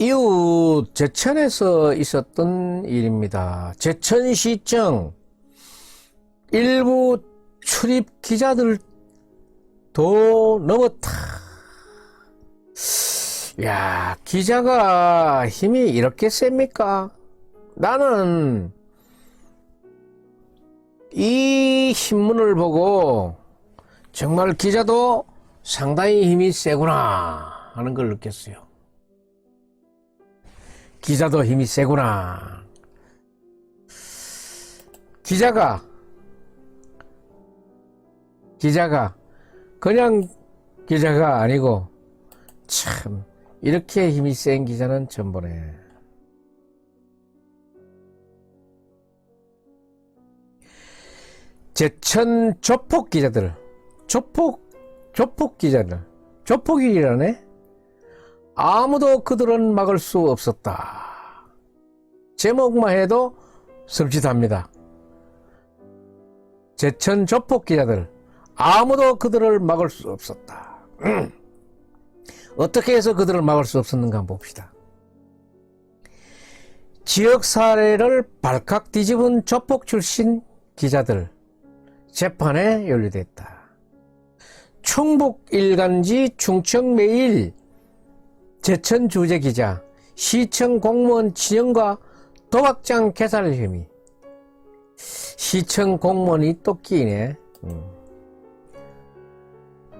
이웃 제천에서 있었던 일입니다. 제천시청 일부 출입 기자들도 넘었다. 야, 기자가 힘이 이렇게 셉니까? 나는 이 신문을 보고 정말 기자도 상당히 힘이 세구나 하는 걸 느꼈어요. 기자도 힘이 세구나. 기자가 그냥 기자가 아니고 참 이렇게 힘이 센 기자는 처음 보네. 제천 조폭 기자들, 조폭 기자들, 조폭이라네? 아무도 그들은 막을 수 없었다. 제목만 해도 섬찟합니다. 제천 조폭 기자들, 아무도 그들을 막을 수 없었다. 어떻게 해서 그들을 막을 수 없었는가 한번 봅시다. 지역 사례를 발칵 뒤집은 조폭 출신 기자들 재판에 연루됐다. 충북일간지 충청매일 제천 주재 기자, 시청 공무원 친형과 도박장 개살 혐의. 시청 공무원이 또 끼네.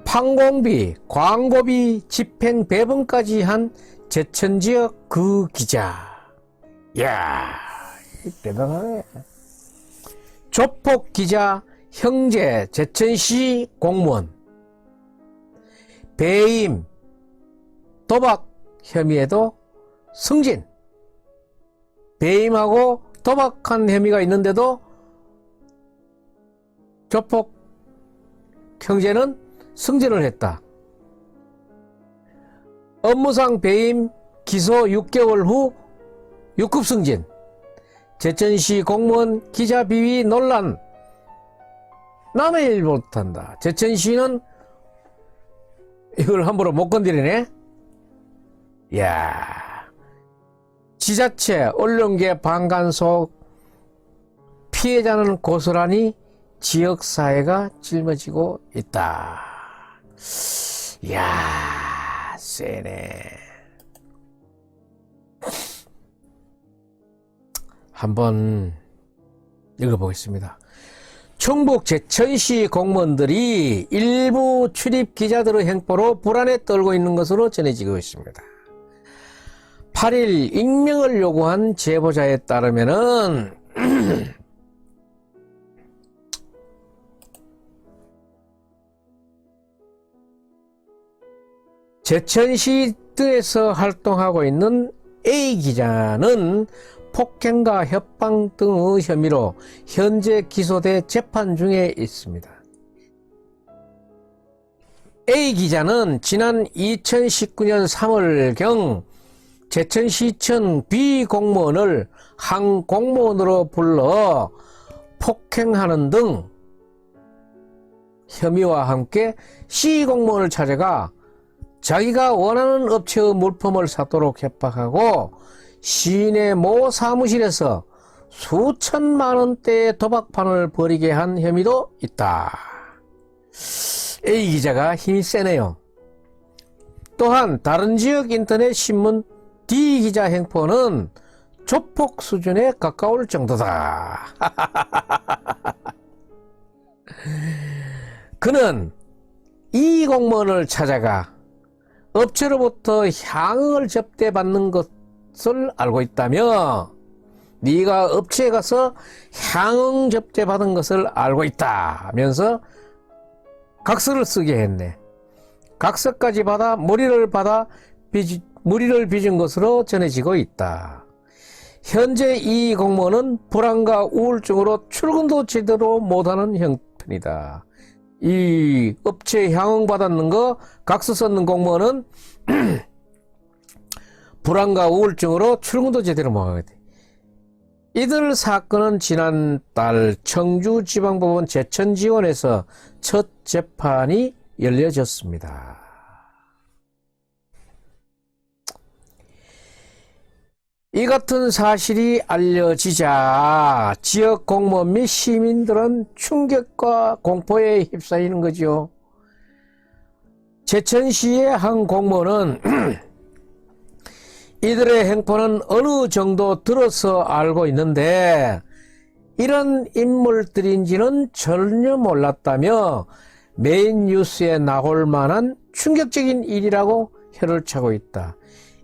판공비, 광고비, 집행 배분까지 한 제천 지역 그 기자. 이야, 대단하네. 조폭 기자, 형제, 제천시 공무원. 배임, 도박 혐의에도 승진. 배임하고 도박한 혐의가 있는데도 조폭 형제는 승진을 했다. 업무상 배임 기소 6개월 후 6급 승진. 제천시 공무원 기자 비위 논란. 남의 일 못한다. 제천시는 이걸 함부로 못 건드리네. 이야, 지자체, 언론계 방관속 피해자는 고스란히 지역사회가 짊어지고 있다. 이야, 세네. 한번 읽어보겠습니다. 충북 제천시 공무원들이 일부 출입 기자들의 행보로 불안에 떨고 있는 것으로 전해지고 있습니다. 8일 익명을 요구한 제보자에 따르면은 제천시 등에서 활동하고 있는 A 기자는 폭행과 협박 등의 혐의로 현재 기소돼 재판 중에 있습니다. A 기자는 지난 2019년 3월경 제천시청 B 공무원을 한 공무원으로 불러 폭행하는 등 혐의와 함께 C 공무원을 찾아가 자기가 원하는 업체의 물품을 사도록 협박하고 시내 모 사무실에서 수천만 원대의 도박판을 벌이게 한 혐의도 있다. A 기자가 힘이 세네요. 또한 다른 지역 인터넷 신문 D 기자 행포는 조폭 수준에 가까울 정도다. 그는 이 공무원을 찾아가 업체로부터 향응을 접대받는 것을 알고 있다며, 네가 업체에 가서 향응 접대받은 것을 알고 있다 하면서 각서를 쓰게 했네. 각서까지 받아 머리를 빚은 것으로 전해지고 있다. 현재 이 공무원은 불안과 우울증으로 출근도 제대로 못하는 형편이다. 이 업체 향응 받았는 거 각서 썼는 공무원은 불안과 우울증으로 출근도 제대로 못하게 돼. 이들 사건은 지난달 청주지방법원 제천지원에서 첫 재판이 열려졌습니다. 이 같은 사실이 알려지자 지역 공무원 및 시민들은 충격과 공포에 휩싸이는 거죠. 제천시의 한 공무원은 이들의 행포는 어느 정도 들어서 알고 있는데 이런 인물들인지는 전혀 몰랐다며 메인 뉴스에 나올 만한 충격적인 일이라고 혀를 차고 있다.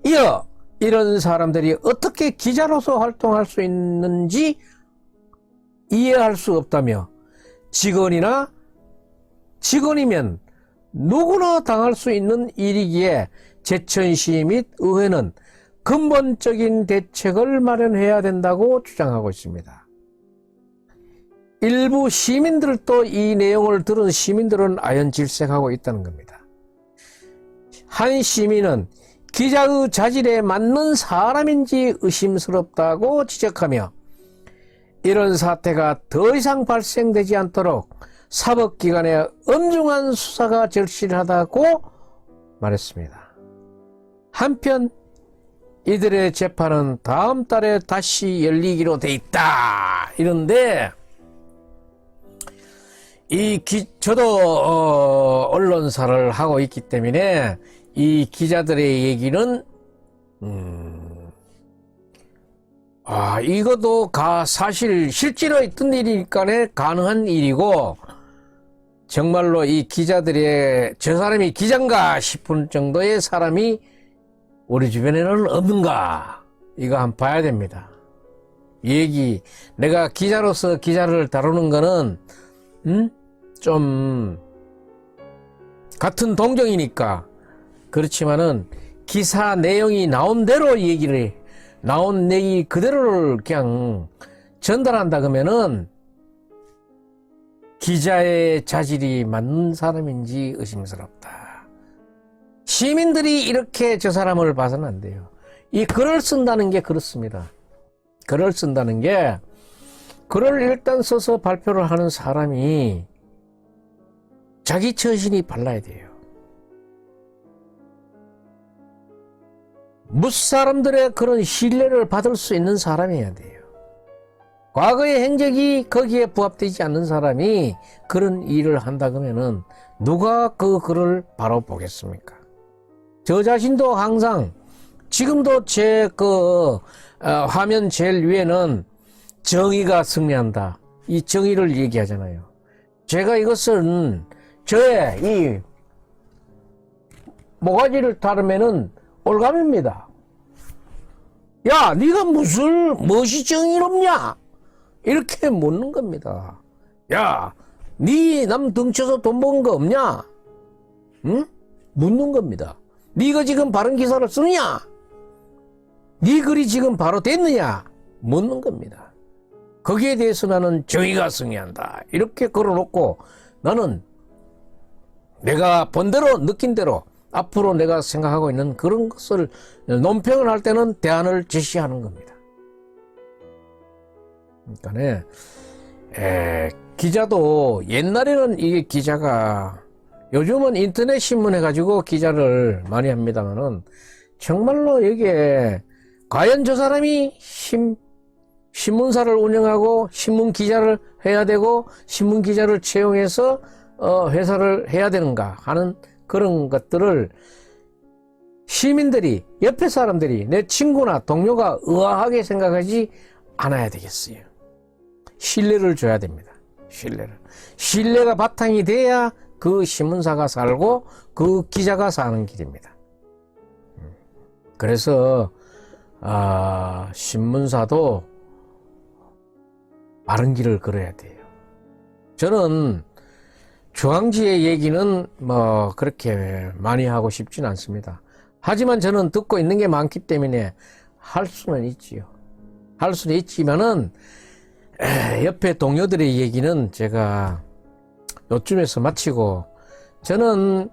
이어 이런 사람들이 어떻게 기자로서 활동할 수 있는지 이해할 수 없다며 직원이면 누구나 당할 수 있는 일이기에 제천시 및 의회는 근본적인 대책을 마련해야 된다고 주장하고 있습니다. 일부 시민들도 이 내용을 들은 시민들은 아연질색하고 있다는 겁니다. 한 시민은 기자의 자질에 맞는 사람인지 의심스럽다고 지적하며 이런 사태가 더 이상 발생되지 않도록 사법기관의 엄중한 수사가 절실하다고 말했습니다. 한편 이들의 재판은 다음 달에 다시 열리기로 돼 있다. 이런데 저도 언론사를 하고 있기 때문에 이 기자들의 얘기는 이것도 사실 실제로 있던 일이니까 가능한 일이고 정말로 이 기자들의 저 사람이 기자인가 싶은 정도의 사람이 우리 주변에는 없는가 이거 한번 봐야 됩니다. 내가 기자로서 기자를 다루는 거는 좀 같은 동정이니까 그렇지만은 기사 내용이 나온 대로 나온 얘기 그대로를 그냥 전달한다 그러면은 기자의 자질이 맞는 사람인지 의심스럽다. 시민들이 이렇게 저 사람을 봐서는 안 돼요. 이 글을 쓴다는 게 그렇습니다. 글을 쓴다는 게 글을 일단 써서 발표를 하는 사람이 자기 처신이 발라야 돼요. 무사람들의 그런 신뢰를 받을 수 있는 사람이어야 돼요. 과거의 행적이 거기에 부합되지 않는 사람이 그런 일을 한다 그러면은 누가 그 글을 바로 보겠습니까? 저 자신도 항상 지금도 제 화면 제일 위에는 정의가 승리한다. 이 정의를 얘기하잖아요. 제가 이것은 저의 이 모가지를 다루면은 올감입니다. 야, 네가 무엇이 정의롭냐? 이렇게 묻는 겁니다. 야, 네 남 등쳐서 돈 버는 거 없냐? 응? 묻는 겁니다. 네가 지금 바른 기사를 쓰느냐? 네 글이 지금 바로 됐느냐? 묻는 겁니다. 거기에 대해서 나는 정의가 승리한다. 이렇게 걸어놓고 나는 내가 본 대로 느낀 대로 앞으로 내가 생각하고 있는 그런 것을 논평을 할 때는 대안을 제시하는 겁니다. 그러니까 기자도 옛날에는 이게 기자가 요즘은 인터넷 신문 해가지고 기자를 많이 합니다만은 정말로 이게 과연 저 사람이 신문사를 운영하고 신문 기자를 해야 되고 신문 기자를 채용해서 회사를 해야 되는가 하는 그런 것들을 시민들이 옆에 사람들이 내 친구나 동료가 의아하게 생각하지 않아야 되겠어요. 신뢰를 줘야 됩니다. 신뢰가 바탕이 돼야 그 신문사가 살고 그 기자가 사는 길입니다. 그래서 신문사도 바른 길을 걸어야 돼요. 저는 주황지의 얘기는 그렇게 많이 하고 싶진 않습니다. 하지만 저는 듣고 있는 게 많기 때문에 할 수는 있지요. 할 수는 있지만은 옆에 동료들의 얘기는 제가 요쯤에서 마치고, 저는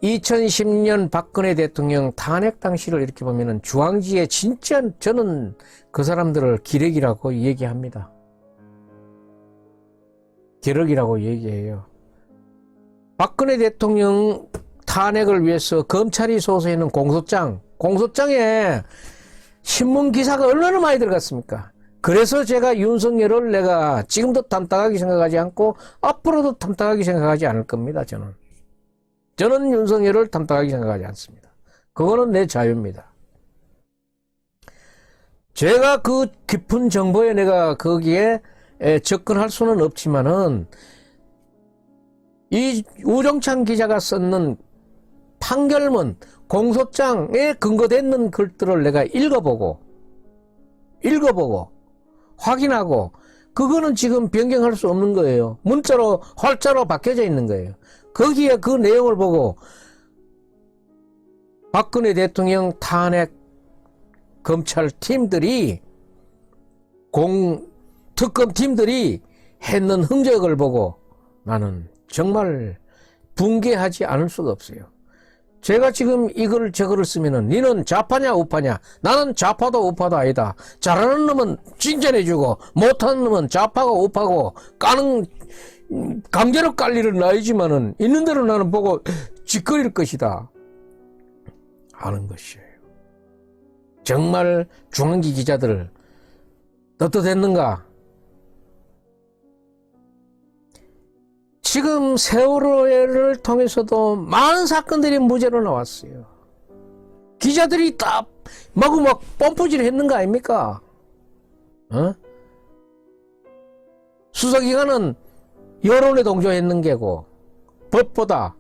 2010년 박근혜 대통령 탄핵 당시를 이렇게 보면은 주황지에 진짜 저는 그 사람들을 기레기라고 얘기합니다. 기레기라고 얘기해요. 박근혜 대통령 탄핵을 위해서 검찰이 소소해놓은 공소장에 신문 기사가 얼마나 많이 들어갔습니까? 그래서 제가 윤석열을 내가 지금도 탐탁하게 생각하지 않고 앞으로도 탐탁하게 생각하지 않을 겁니다. 저는 윤석열을 탐탁하게 생각하지 않습니다. 그거는 내 자유입니다. 제가 그 깊은 정보에 내가 거기에 접근할 수는 없지만은 이 우정찬 기자가 썼는 판결문, 공소장에 근거되는 글들을 내가 읽어보고 확인하고 그거는 지금 변경할 수 없는 거예요. 문자로 활자로 바뀌어져 있는 거예요. 거기에 그 내용을 보고 박근혜 대통령 탄핵 검찰팀들이 특검팀들이 했는 흔적을 보고 나는 정말 붕괴하지 않을 수가 없어요. 제가 지금 이걸 저거를 쓰면은 니는 좌파냐 우파냐? 나는 좌파도 우파도 아니다. 잘하는 놈은 칭찬해주고 못하는 놈은 좌파고 우파고 강제로 깔 일은 아니지만은 있는 대로 나는 보고 짓거릴 것이다 하는 것이에요. 정말 중앙기 기자들 떳떳했는가? 지금 세월호를 통해서도 많은 사건들이 무죄로 나왔어요. 기자들이 다 마구 펌프질 했는 거 아닙니까? 수사기관은 여론에 동조했는 게고 법보다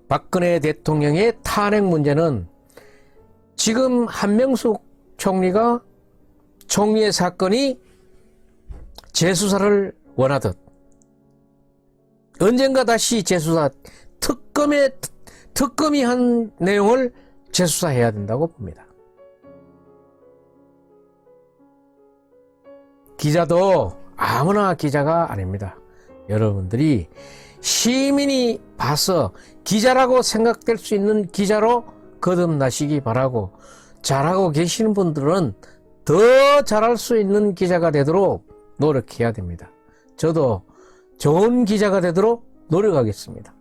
박근혜 대통령의 탄핵 문제는 지금 한명숙 총리의 사건이 재수사를 원하듯 언젠가 다시 재수사 특검이 한 내용을 재수사해야 된다고 봅니다. 기자도 아무나 기자가 아닙니다. 여러분들이 시민이 봐서 기자라고 생각될 수 있는 기자로 거듭나시기 바라고, 잘하고 계시는 분들은 더 잘할 수 있는 기자가 되도록 노력해야 됩니다. 저도 좋은 기자가 되도록 노력하겠습니다.